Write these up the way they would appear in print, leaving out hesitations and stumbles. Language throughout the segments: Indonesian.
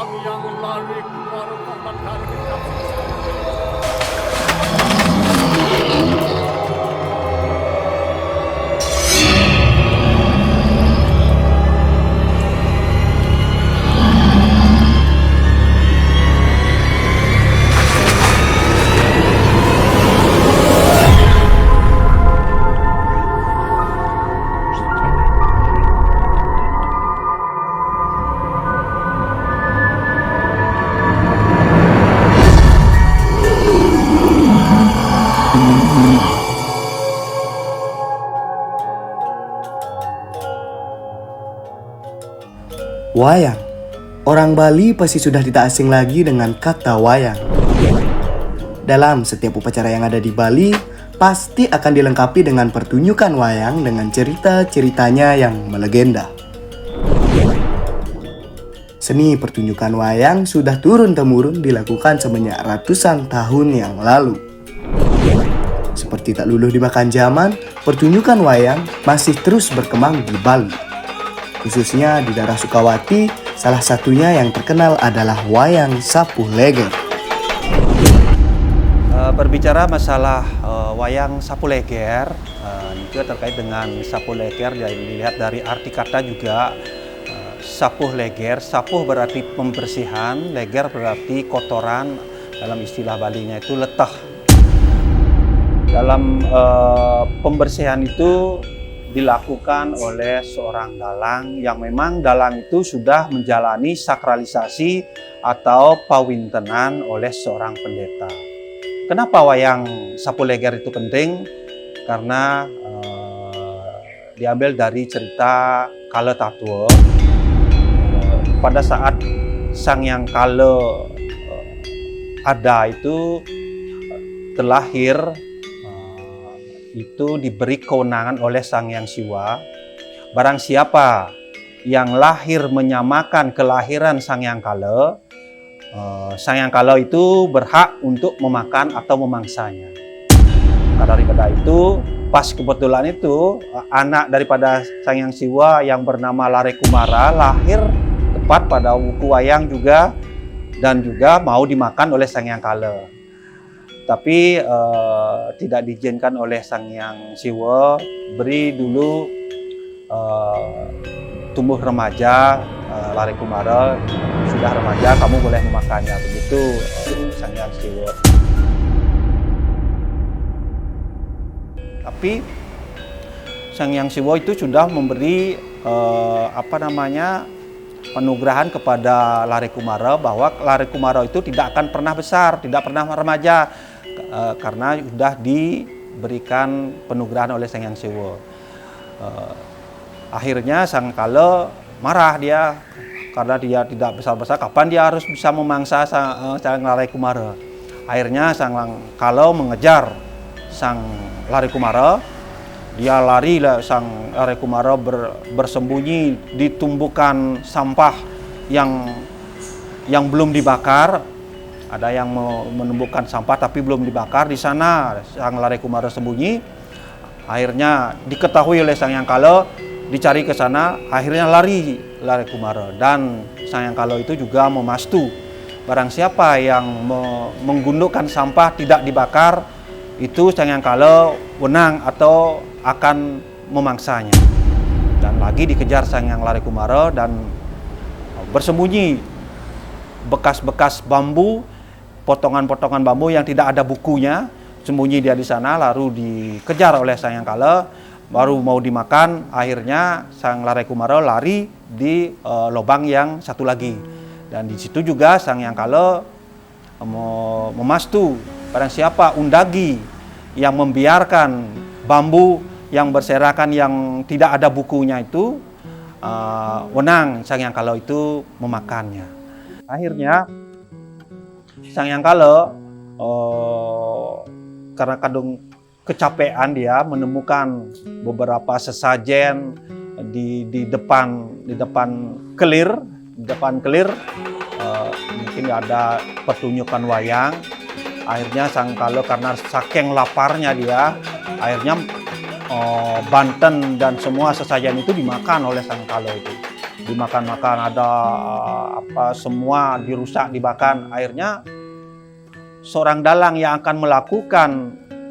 wayang yang lari keluar korban kari hitam. Wayang. Orang Bali pasti sudah tidak asing lagi dengan kata wayang. Dalam setiap upacara yang ada di Bali, pasti akan dilengkapi dengan pertunjukan wayang dengan cerita-ceritanya yang melegenda. Seni pertunjukan wayang sudah turun-temurun dilakukan semenjak ratusan tahun yang lalu. Seperti tak luluh dimakan zaman, pertunjukan wayang masih terus berkembang di Bali. Khususnya di daerah Sukawati, salah satunya yang terkenal adalah wayang Sapuh Leger. Berbicara masalah wayang Sapuh Leger, itu terkait dengan Sapuh Leger, dilihat dari arti kata juga. Sapuh Leger, sapuh berarti pembersihan, leger berarti kotoran, dalam istilah Balinya itu letah. Dalam pembersihan itu dilakukan oleh seorang dalang yang memang dalang itu sudah menjalani sakralisasi atau pawintenan oleh seorang pendeta. Kenapa wayang Sapuh Leger itu penting? Karena diambil dari cerita Kala Tatua. Pada saat Sang Hyang Kala ada itu terlahir, itu diberi kewenangan oleh Sang Hyang Siwa. Barang siapa yang lahir menyamakan kelahiran Sang Hyang Kala, Sang Hyang Kala itu berhak untuk memakan atau memangsanya. Nah, daripada itu, pas kebetulan itu anak daripada Sang Hyang Siwa yang bernama Larekumara lahir tepat pada wuku wayang juga, dan juga mau dimakan oleh Sang Hyang Kala. Tapi tidak diizinkan oleh Sang Hyang Siwa, beri dulu tumbuh remaja, Larekumara sudah remaja, kamu boleh memakannya, begitu Sang Hyang Siwa. Tapi Sang Hyang Siwa itu sudah memberi penugrahan kepada Larekumara bahwa Larekumara itu tidak akan pernah besar, tidak pernah remaja, karena sudah diberikan penugrahan oleh Sang Hyang Siwa. Akhirnya Sang Kala marah dia, karena dia tidak besar-besar, kapan dia harus bisa memangsa Sang Larekumara. Akhirnya Sang Kala mengejar Sang Larekumara. Dia lari, Sang Larekumara bersembunyi di tumbukan sampah yang belum dibakar. Ada yang menumbuhkan sampah tapi belum dibakar. Di sana Sang Larekumara sembunyi. Akhirnya diketahui oleh Sang Hyang Kala, dicari ke sana. Akhirnya lari Larekumara, dan Sang Hyang Kala itu juga memastu barang siapa yang menggundukkan sampah tidak dibakar, itu Sang Hyang Kala wenang atau akan memangsanya. Dan lagi dikejar Sang Hyang Larekumara dan bersembunyi bekas-bekas bambu, potongan-potongan bambu yang tidak ada bukunya, sembunyi dia di sana, lalu dikejar oleh Sang Hyang Kala, baru mau dimakan. Akhirnya Sang Larekumara lari di lubang yang satu lagi, dan di situ juga Sang Hyang Kala memastu barang siapa undagi yang membiarkan bambu yang berserakan yang tidak ada bukunya itu, wenang Sang Hyang Kala itu memakannya. Akhirnya Sang Hyang Kala karena kadung kecapean, dia menemukan beberapa sesajen di depan kelir, mungkin ada pertunjukan wayang. Akhirnya Sang Kala karena saking laparnya dia, akhirnya banten dan semua sesajen itu dimakan oleh Sang Kala itu. dimakan-makan, ada semua dirusak, dibakar. Akhirnya seorang dalang yang akan melakukan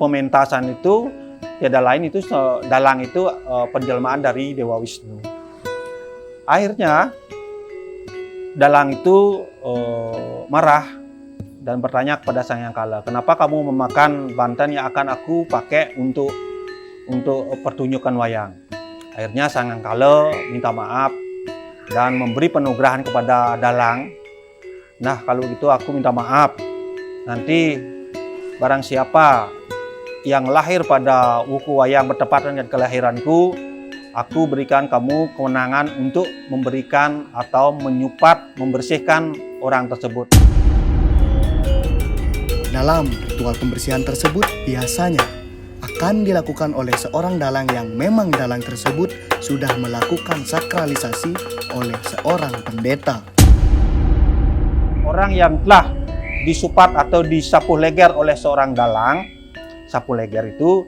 pementasan itu tiada lain itu dalang itu penjelmaan dari Dewa Wisnu. Akhirnya dalang itu marah dan bertanya kepada Sang Hyang Kala, kenapa kamu memakan banten yang akan aku pakai untuk pertunjukan wayang? Akhirnya Sang Hyang Kala minta maaf dan memberi penugrahan kepada dalang. Nah, kalau gitu aku minta maaf. Nanti barang siapa yang lahir pada wuku wayang bertepatan dengan kelahiranku, aku berikan kamu kewenangan untuk memberikan atau menyupat, membersihkan orang tersebut. Dalam ritual pembersihan tersebut biasanya akan dilakukan oleh seorang dalang yang memang dalang tersebut sudah melakukan sakralisasi oleh seorang pendeta. Orang yang telah disupat atau disapu leger oleh seorang dalang, sapu leger itu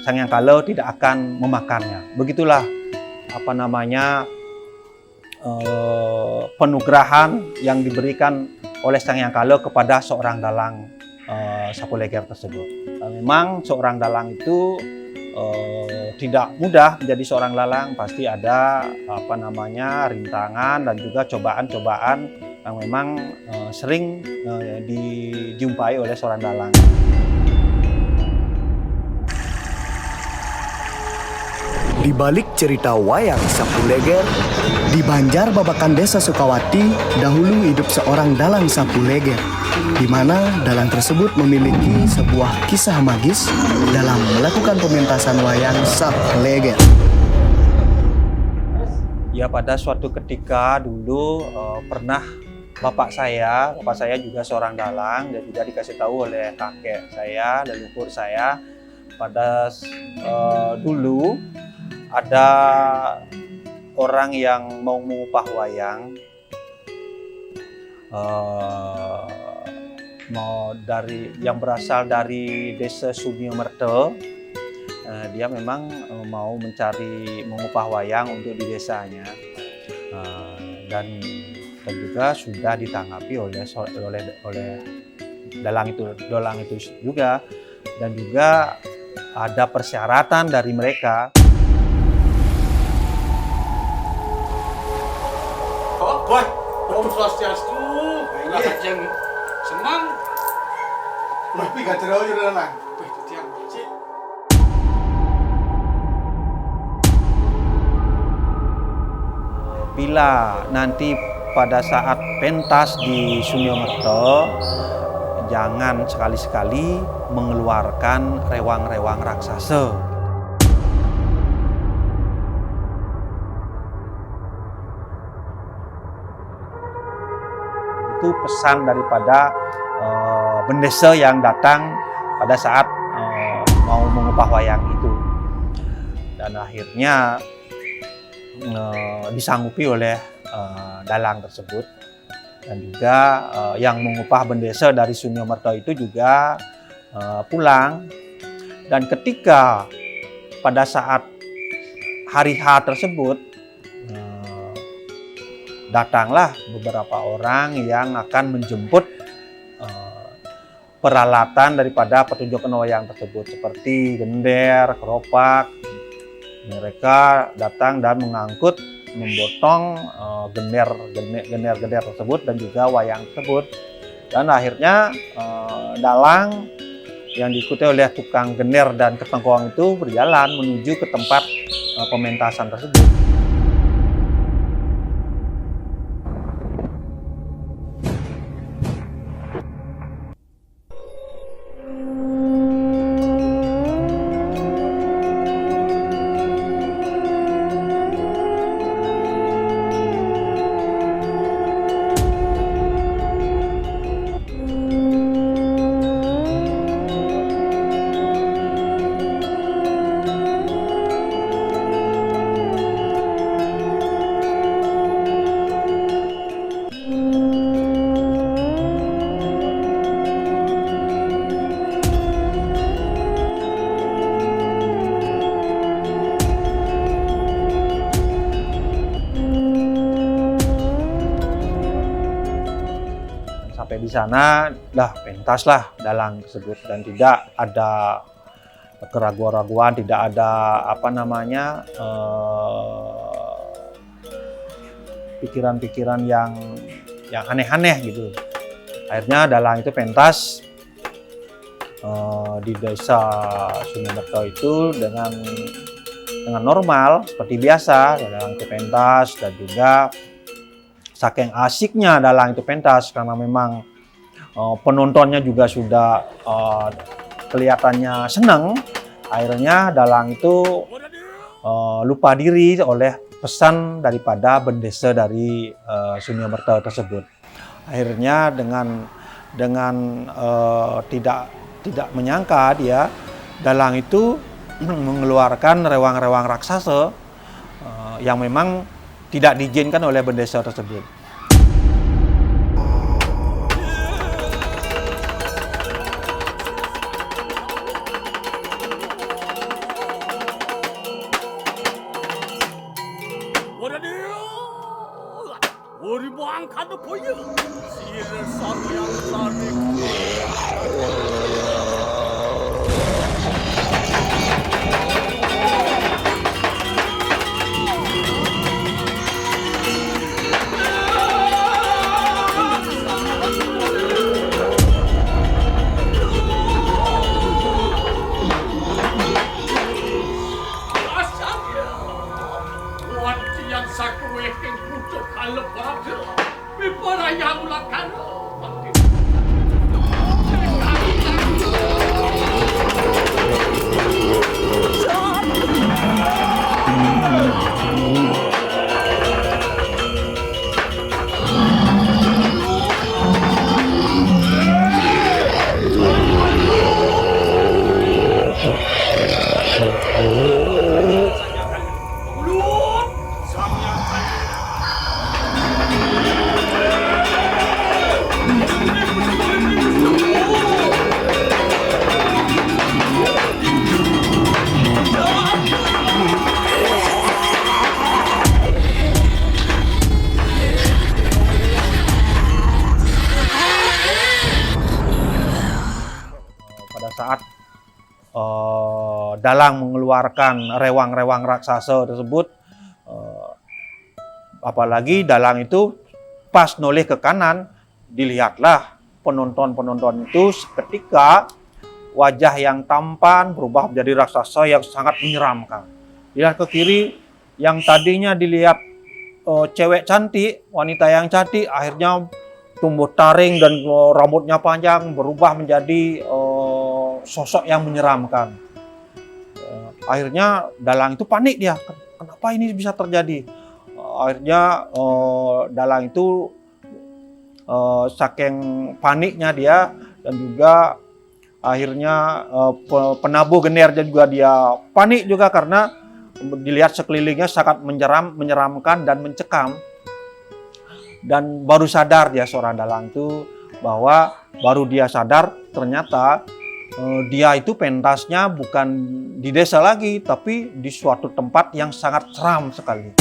Sang Hyang Kala tidak akan memakannya. Begitulah penugrahan yang diberikan oleh Sang Hyang Kala kepada seorang dalang sapu leger tersebut. Memang seorang dalang itu tidak mudah menjadi seorang dalang, pasti ada rintangan dan juga cobaan-cobaan yang memang sering dijumpai oleh seorang dalang. Di balik cerita wayang sapu leger, di Banjar Babakan Desa Sukawati dahulu hidup seorang dalang sapu leger, di mana dalang tersebut memiliki sebuah kisah magis dalam melakukan pementasan wayang sapu leger. Ya, pada suatu ketika dulu pernah bapak saya juga seorang dalang dan juga dikasih tahu oleh kakek saya, leluhur saya, pada dulu ada orang yang mau mengupah wayang, yang berasal dari desa Sunyomerto. Dia memang mau mengupah wayang untuk di desanya, dan juga sudah ditanggapi oleh dalang itu juga, dan juga ada persyaratan dari mereka. Boy, Om Swastiastu. Yang senang. Tapi gak terlalu jadi dalang. Bila nanti pada saat pentas di Sunyomerto, jangan sekali-sekali mengeluarkan rewang-rewang raksasa. Itu pesan daripada bendesa yang datang pada saat mau mengupah wayang itu. Dan akhirnya disanggupi oleh dalang tersebut, dan juga yang mengupah bendesa dari Sunyomerto itu juga pulang. Dan ketika pada saat hari H tersebut, datanglah beberapa orang yang akan menjemput peralatan daripada pertunjukan wayang tersebut, seperti gender, keropak. Mereka datang dan mengangkut, membotong gender tersebut dan juga wayang tersebut. Dan akhirnya dalang yang diikuti oleh tukang gender dan ketengkoang itu berjalan menuju ke tempat pementasan tersebut. Sampai di sana lah pentas lah dalang tersebut dan tidak ada keraguan-raguan, tidak ada pikiran-pikiran yang aneh-aneh gitu. Akhirnya dalang itu pentas di desa Sunyamerto itu dengan normal seperti biasa. Dalang itu pentas dan juga saking asiknya dalang itu pentas karena memang penontonnya juga sudah kelihatannya senang. Akhirnya dalang itu lupa diri oleh pesan daripada bendesa dari Sunyamerto tersebut. Akhirnya dengan tidak menyangka dia dalang itu mengeluarkan rewang-rewang raksasa yang memang tidak diizinkan oleh bendesa tersebut. Pada saat dalang mengeluarkan rewang-rewang raksasa tersebut, apalagi dalang itu pas noleh ke kanan, dilihatlah penonton itu seketika wajah yang tampan berubah menjadi raksasa yang sangat menyeramkan. Dilihat ke kiri, yang tadinya dilihat cewek cantik, wanita yang cantik, akhirnya tumbuh taring dan rambutnya panjang berubah menjadi sosok yang menyeramkan. Akhirnya dalang itu panik dia, kenapa ini bisa terjadi? Akhirnya dalang itu saking paniknya dia dan juga akhirnya penabuh Gener juga dia panik juga karena dilihat sekelilingnya sangat menyeramkan dan mencekam. Dan baru sadar dia seorang dalang itu bahwa baru dia sadar ternyata dia itu pentasnya bukan di desa lagi tapi di suatu tempat yang sangat seram sekali.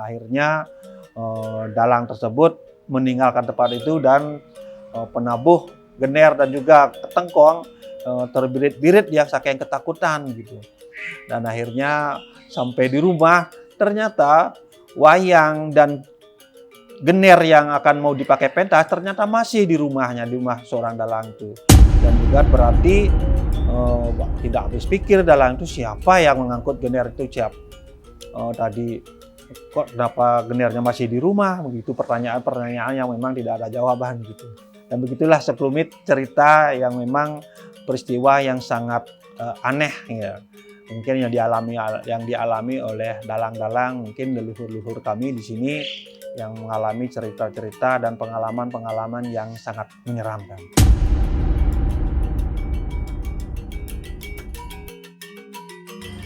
Akhirnya dalang tersebut meninggalkan tempat itu dan penabuh Gener dan juga Ketengkong terbirit-birit dia saking ketakutan gitu. Dan akhirnya sampai di rumah ternyata wayang dan Gener yang akan mau dipakai pentas ternyata masih di rumahnya, di rumah seorang dalang itu. Dan juga berarti tidak habis pikir dalang itu siapa yang mengangkut Gener itu tadi. Kok kenapa Genernya masih di rumah? Begitu pertanyaan-pertanyaan yang memang tidak ada jawaban gitu. Dan begitulah sekelumit cerita yang memang peristiwa yang sangat aneh ya. Mungkin yang dialami oleh dalang-dalang, mungkin leluhur-leluhur kami di sini yang mengalami cerita-cerita dan pengalaman-pengalaman yang sangat menyeramkan.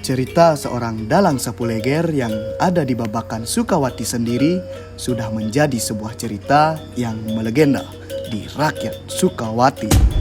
Cerita seorang dalang sapu leger yang ada di Babakan Sukawati sendiri sudah menjadi sebuah cerita yang melegenda di rakyat Sukawati.